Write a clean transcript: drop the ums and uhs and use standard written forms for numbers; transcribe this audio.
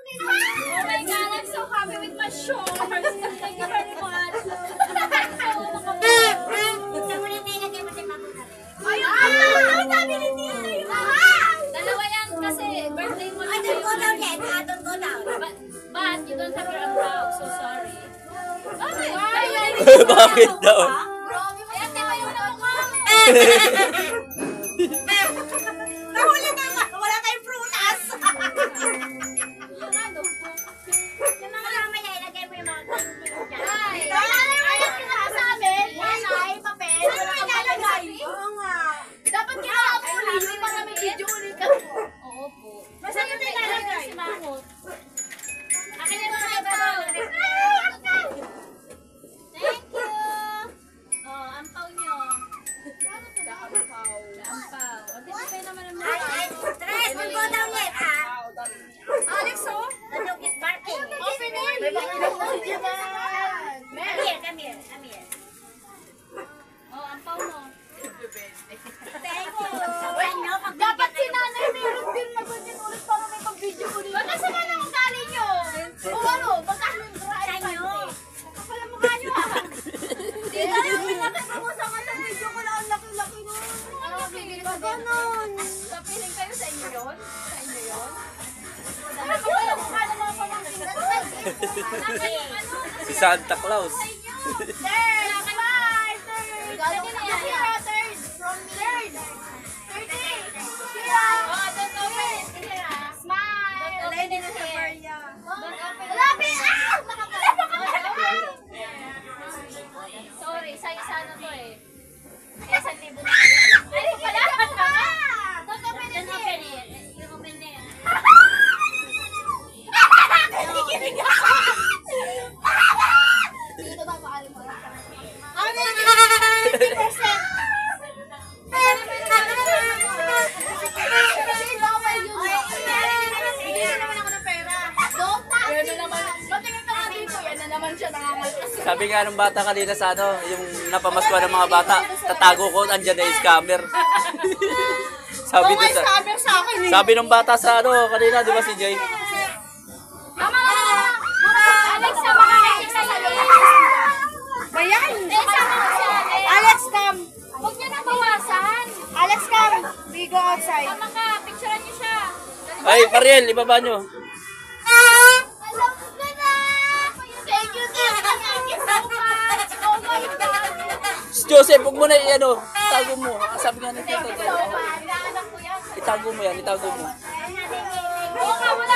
Oh my God, I'm so happy with my shorts. Thank you very much. Ayun, sabi ni Tita. Dalawa yan kasi birthday mo. I don't go down yet. I don't go down. But you don't have your own house, so sorry. Bakit daw? Ayan, di ba yung ako? Nahuli na nga. Wala tayong prutas. Yung mga lamay ay ilagay mo yung mga ganyan dyan. Ay, yung sa amin, ay, papel. Saan mo ilalagay? Oo nga. Dapat kina-upload yun para may video ulit ka. Oo po. Basta yung ilalagay. Si Mahot. Akin yung mga ibabaw. Thank you. Oh, ampaw nyo. Paano ito ba? Ampaw. Ampaw. O, tinipay naman ang mga. Tres, don't go down yet, ha? Alex, oh. The dog is barking. Open it. Come here. Oh, ampaw mo. Thank you. Ano, Dapat si nanay meron din na ganyan ulit para may pag-video ulit. Ba't nasa man ang ugali nyo? O ano, magkano yung dry Sanyo. Kapal ang mukha nyo ah. Hindi tayo pinakita mo sa kanya video ko na ang laki-laki nun. Ano, bibili ko Ganon. Papiling kayo sa inyo yun? Sa inyo yun? Ano, kapal ang mukha ng mga pamangkin na to. Nasa yung ano? Si Santa Claus. Third! Bye! Third! Galing na yan. Third! From third! 30! Kira! Oh, don't open it. Kira! Smile! Don't open it here. Don't open it. Labi! Ah! Sorry, sa isa na to eh. Kaya 1,000 na kami. Ay, pala! Don't open it here. You open there. Nakikinig ako! Dito ba maalim mo? Ano yung 50%? Bigyan naman ako ng pera. Don't touch it! Yan na naman. Ba't nga dito? Yan na naman siya nangangalpas. Sabi nga ng bata kanina sa ano, yung napamaskwa ng mga bata, tatago ko, andyan na yung scammer. Sabi Oo, doon sa... scammer sa akin eh. Sabi ng bata sa ano, kanina, di ba si Jay? Mama! Alex, sama ka na isa sa loob. Bayan. Alex, come. Huwag niyo nang bawasan. Alex, come. We go outside. Tama ka, picturean niyo siya. Ay, Pariel, ibaba nyo. Alam ko na! Thank you, Tita. Thank you so much. Oh my God. Si Joseph, huwag mo na ano, itago mo. Sabi nga ng tita. Hinahanap ko yan. Itago mo yan, itago mo. Oo nga, wala